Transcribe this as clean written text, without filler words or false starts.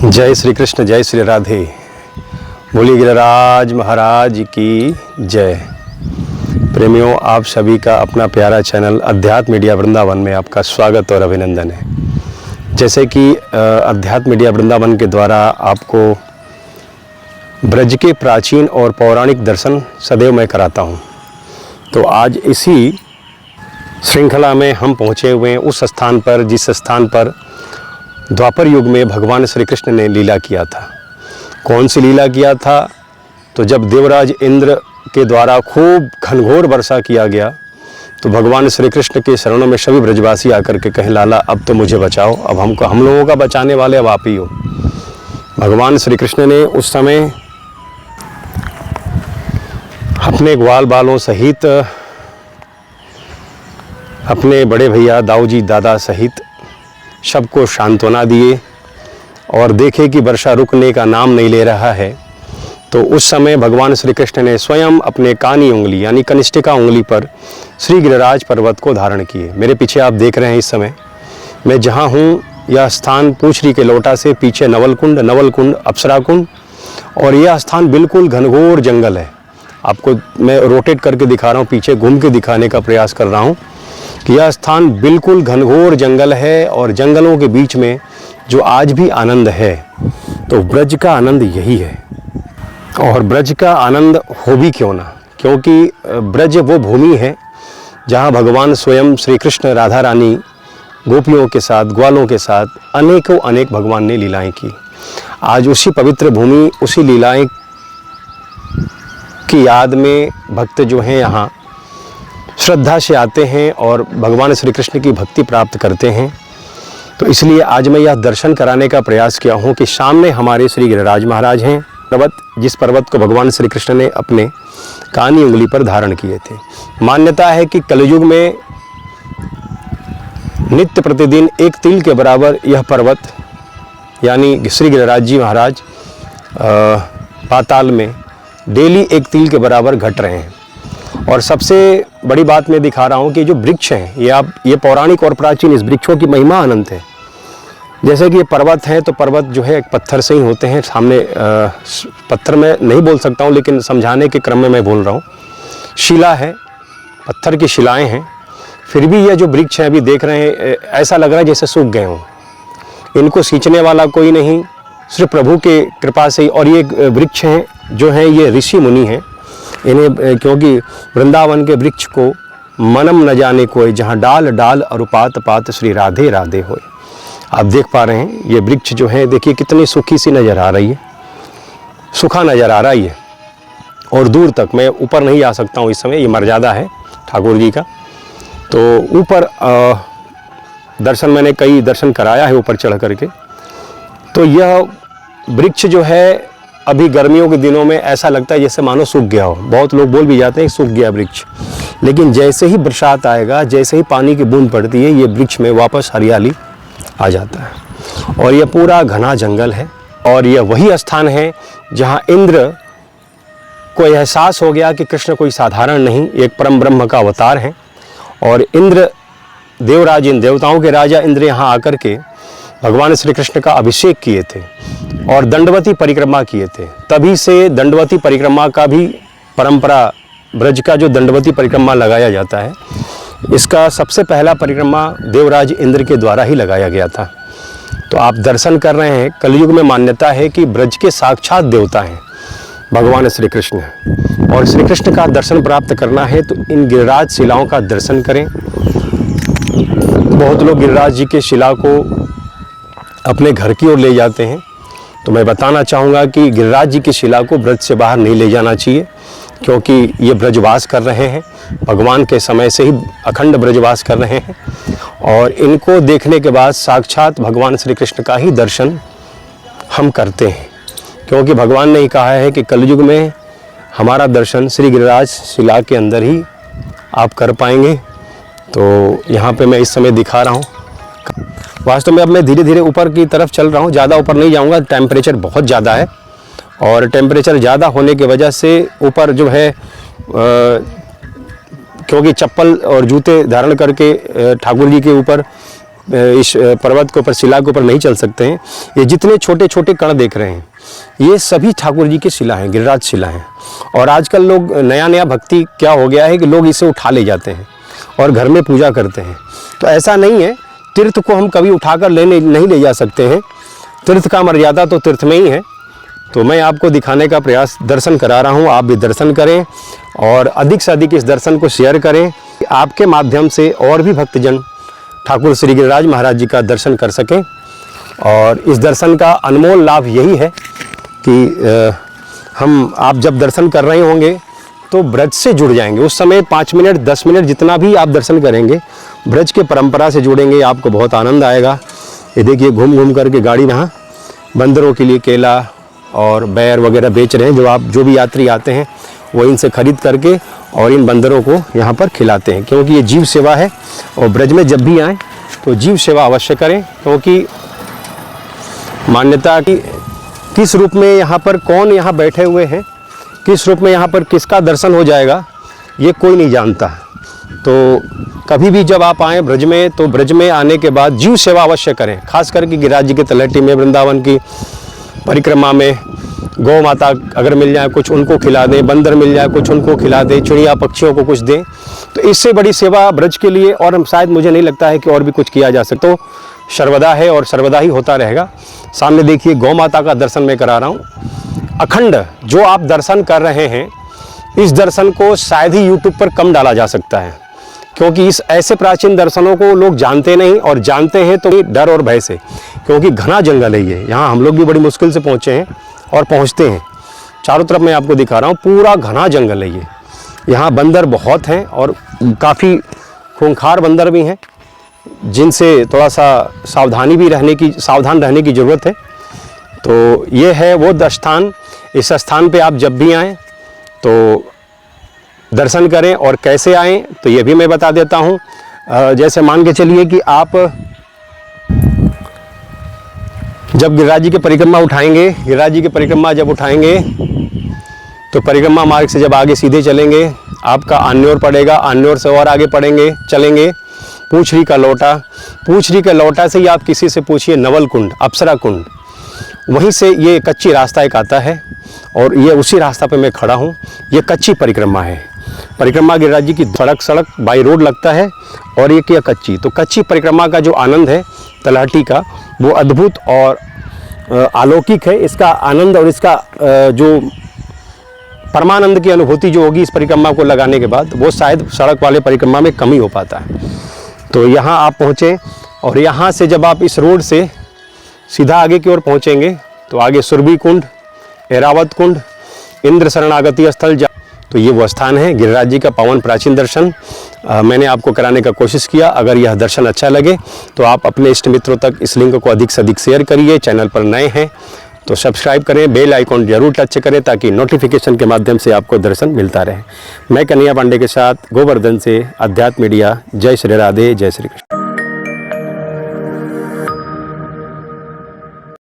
जय श्री कृष्ण, जय श्री राधे। बोलिए गिरिराज महाराज की जय। प्रेमियों, आप सभी का अपना प्यारा चैनल अध्यात्म मीडिया वृंदावन में आपका स्वागत और अभिनंदन है। जैसे कि अध्यात्म मीडिया वृंदावन के द्वारा आपको ब्रज के प्राचीन और पौराणिक दर्शन सदैव मैं कराता हूँ, तो आज इसी श्रृंखला में हम पहुँचे हुए हैं उस स्थान पर जिस स्थान पर द्वापर युग में भगवान श्री कृष्ण ने लीला किया था। कौन सी लीला किया था? तो जब देवराज इंद्र के द्वारा खूब घनघोर वर्षा किया गया तो भगवान श्री कृष्ण के शरणों में सभी ब्रजवासी आकर के कहें, लाला अब तो मुझे बचाओ, अब हम लोगों का बचाने वाले अब आप ही हो। भगवान श्री कृष्ण ने उस समय अपने ग्वाल बालों सहित, अपने बड़े भैया दाऊजी दादा सहित सबको सांत्वना दिए और देखे कि वर्षा रुकने का नाम नहीं ले रहा है। तो उस समय भगवान श्री कृष्ण ने स्वयं अपने कानी उंगली यानी कनिष्ठिका उंगली पर श्री गिरिराज पर्वत को धारण किए। मेरे पीछे आप देख रहे हैं इस समय मैं जहाँ हूँ, यह स्थान पूछरी के लोटा से पीछे नवल कुंड अप्सरा कुंड, और यह स्थान बिल्कुल घनघोर जंगल है। आपको मैं रोटेट करके दिखा रहा हूँ, पीछे घूम के दिखाने का प्रयास कर रहा हूँ कि यह स्थान बिल्कुल घनघोर जंगल है और जंगलों के बीच में जो आज भी आनंद है, तो ब्रज का आनंद यही है। और ब्रज का आनंद हो भी क्यों ना, क्योंकि ब्रज वो भूमि है जहाँ भगवान स्वयं श्री कृष्ण राधा रानी गोपियों के साथ, ग्वालों के साथ अनेक भगवान ने लीलाएं की। आज उसी पवित्र भूमि, उसी लीलाएं की याद में भक्त जो हैं यहाँ श्रद्धा से आते हैं और भगवान श्री कृष्ण की भक्ति प्राप्त करते हैं। तो इसलिए आज मैं यह दर्शन कराने का प्रयास किया हूँ कि सामने हमारे श्री गिरिराज महाराज हैं, पर्वत, जिस पर्वत को भगवान श्री कृष्ण ने अपने कानी उंगली पर धारण किए थे। मान्यता है कि कलयुग में नित्य प्रतिदिन एक तिल के बराबर यह पर्वत यानी श्री गिरिराज जी महाराज पाताल में डेली एक तिल के बराबर घट रहे हैं। और सबसे बड़ी बात मैं दिखा रहा हूँ कि जो वृक्ष हैं ये पौराणिक और प्राचीन, इस वृक्षों की महिमा अनंत है। जैसे कि ये पर्वत हैं तो पर्वत जो है एक पत्थर से ही होते हैं। सामने पत्थर में नहीं बोल सकता हूँ, लेकिन समझाने के क्रम में मैं बोल रहा हूँ। शिला है, पत्थर की शिलाएं हैं, फिर भी ये जो वृक्ष हैं अभी देख रहे हैं, ऐसा लग रहा है जैसे सूख गए हों। इनको सींचने वाला कोई नहीं, सिर्फ प्रभु के कृपा से ही। और ये वृक्ष हैं जो हैं ये ऋषि मुनि हैं। इन्हें क्योंकि वृंदावन के वृक्ष को मनम न जाने कोई, जहाँ डाल डाल और पात पात श्री राधे राधे होए। आप देख पा रहे हैं ये वृक्ष जो है, देखिए कितनी सूखी सी नज़र आ रही है, सूखा नज़र आ रहा है। और दूर तक मैं ऊपर नहीं आ सकता हूँ इस समय, ये मर्यादा है ठाकुर जी का। तो ऊपर दर्शन मैंने कई दर्शन कराया है ऊपर चढ़ करके। तो यह वृक्ष जो है अभी गर्मियों के दिनों में ऐसा लगता है जैसे मानो सूख गया हो। बहुत लोग बोल भी जाते हैं सूख गया वृक्ष, लेकिन जैसे ही बरसात आएगा, जैसे ही पानी की बूंद पड़ती है, ये वृक्ष में वापस हरियाली आ जाता है। और यह पूरा घना जंगल है और यह वही स्थान है जहाँ इंद्र को एहसास हो गया कि कृष्ण कोई साधारण नहीं, एक परम ब्रह्म का अवतार है। और इंद्र देवराज, इन देवताओं के राजा इंद्र यहाँ आकर के भगवान श्री कृष्ण का अभिषेक किए थे और दंडवती परिक्रमा किए थे। तभी से दंडवती परिक्रमा का भी परंपरा, ब्रज का जो दंडवती परिक्रमा लगाया जाता है, इसका सबसे पहला परिक्रमा देवराज इंद्र के द्वारा ही लगाया गया था। तो आप दर्शन कर रहे हैं, कलयुग में मान्यता है कि ब्रज के साक्षात देवता हैं भगवान श्री कृष्ण। और श्री कृष्ण का दर्शन प्राप्त करना है तो इन गिरिराज शिलाओं का दर्शन करें। बहुत लोग गिरिराज जी के शिला को अपने घर की ओर ले जाते हैं, तो मैं बताना चाहूँगा कि गिरिराज जी की शिला को ब्रज से बाहर नहीं ले जाना चाहिए, क्योंकि ये ब्रजवास कर रहे हैं, भगवान के समय से ही अखंड ब्रजवास कर रहे हैं। और इनको देखने के बाद साक्षात भगवान श्री कृष्ण का ही दर्शन हम करते हैं, क्योंकि भगवान ने ही कहा है कि कलयुग में हमारा दर्शन श्री गिरिराज शिला के अंदर ही आप कर पाएंगे। तो यहाँ पे मैं इस समय दिखा रहा हूँ। वास्तव में अब मैं धीरे धीरे ऊपर की तरफ चल रहा हूँ, ज़्यादा ऊपर नहीं जाऊँगा, टेम्परेचर बहुत ज़्यादा है। और टेम्परेचर ज़्यादा होने की वजह से ऊपर जो है क्योंकि चप्पल और जूते धारण करके ठाकुर जी के ऊपर इस पर्वत के ऊपर, शिला के ऊपर नहीं चल सकते हैं। ये जितने छोटे छोटे कण देख रहे हैं ये सभी ठाकुर जी की शिला हैं, गिरिराज शिला हैं। और आजकल लोग नया भक्ति क्या हो गया है कि लोग इसे उठा ले जाते हैं और घर में पूजा करते हैं। तो ऐसा नहीं है, तीर्थ को हम कभी उठाकर नहीं ले जा सकते हैं। तीर्थ का मर्यादा तो तीर्थ में ही है। तो मैं आपको दिखाने का प्रयास, दर्शन करा रहा हूँ, आप भी दर्शन करें और अधिक से अधिक इस दर्शन को शेयर करें। आपके माध्यम से और भी भक्तजन ठाकुर श्री गिरिराज महाराज जी का दर्शन कर सकें। और इस दर्शन का अनमोल लाभ यही है कि आप जब दर्शन कर रहे होंगे तो ब्रज से जुड़ जाएंगे। उस समय 5 मिनट 10 मिनट जितना भी आप दर्शन करेंगे ब्रज के परंपरा से जुड़ेंगे, आपको बहुत आनंद आएगा। ये देखिए घूम घूम करके गाड़ी यहाँ बंदरों के लिए केला और बैर वगैरह बेच रहे हैं। जो भी यात्री आते हैं वो इनसे खरीद करके और इन बंदरों को यहाँ पर खिलाते हैं, क्योंकि ये जीव सेवा है। और ब्रज में जब भी आएँ तो जीव सेवा अवश्य करें, क्योंकि मान्यता की किस रूप में यहाँ पर कौन यहाँ बैठे हुए हैं, किस रूप में यहाँ पर किसका दर्शन हो जाएगा ये कोई नहीं जानता। तो कभी भी जब आप आएँ ब्रज में तो ब्रज में आने के बाद जीव सेवा अवश्य करें। खास करके गिरिराज जी के तलहटी में, वृंदावन की परिक्रमा में गौ माता अगर मिल जाए कुछ उनको खिला दें, बंदर मिल जाए कुछ उनको खिला दें, चिड़िया पक्षियों को कुछ दें, तो इससे बड़ी सेवा ब्रज के लिए और हम शायद मुझे नहीं लगता है कि और भी कुछ किया जा सकता। तो सर्वदा है और सर्वदा ही होता रहेगा। सामने देखिए गौ माता का दर्शन मैं करा रहा हूँ। अखंड जो आप दर्शन कर रहे हैं, इस दर्शन को शायद ही यूट्यूब पर कम डाला जा सकता है, क्योंकि इस ऐसे प्राचीन दर्शनों को लोग जानते नहीं, और जानते हैं तो डर और भय से, क्योंकि घना जंगल है ये। यहाँ हम लोग भी बड़ी मुश्किल से पहुँचे हैं और पहुँचते हैं। चारों तरफ मैं आपको दिखा रहा हूँ, पूरा घना जंगल है ये। यहाँ बंदर बहुत हैं और काफ़ी खूंखार बंदर भी हैं, जिनसे थोड़ा सा सावधान रहने की ज़रूरत है। तो ये है वो स्थान। इस स्थान पे आप जब भी आएँ तो दर्शन करें, और कैसे आएँ तो ये भी मैं बता देता हूँ। जैसे मान के चलिए कि आप जब गिरिराज जी की परिक्रमा उठाएंगे, गिरिराज जी की परिक्रमा जब उठाएंगे तो परिक्रमा मार्ग से जब आगे सीधे चलेंगे आपका आन्योर पड़ेगा, आन्योर से और आगे चलेंगे पूछरी का लौटा, पूछरी के लौटा से ही आप किसी से पूछिए नवल कुंड, अप्सरा कुंड, वहीं से ये कच्ची रास्ता एक आता है और ये उसी रास्ता पे मैं खड़ा हूँ। ये कच्ची परिक्रमा है। परिक्रमा गिरिराज जी की सड़क बाई रोड लगता है और ये क्या कच्ची। तो कच्ची परिक्रमा का जो आनंद है तलहटी का, वो अद्भुत और अलौकिक है। इसका आनंद और इसका जो परमानंद की अनुभूति जो होगी इस परिक्रमा को लगाने के बाद, वो शायद सड़क वाले परिक्रमा में कम ही हो पाता है। तो यहाँ आप पहुँचें, और यहाँ से जब आप इस रोड से सीधा आगे की ओर पहुँचेंगे तो आगे सुरभि कुंड, एरावत कुंड, इंद्र शरणागति स्थल, तो ये वो स्थान है गिरिराज जी का पावन प्राचीन दर्शन। मैंने आपको कराने का कोशिश किया। अगर यह दर्शन अच्छा लगे तो आप अपने इष्ट मित्रों तक इस लिंक को अधिक से अधिक शेयर करिए। चैनल पर नए हैं तो सब्सक्राइब करें, बेल आइकॉन जरूर टच करें ताकि नोटिफिकेशन के माध्यम से आपको दर्शन मिलता रहे। मैं कन्हैया पांडे के साथ गोवर्धन से अध्यात्म मीडिया। जय श्री राधे, जय श्री कृष्ण।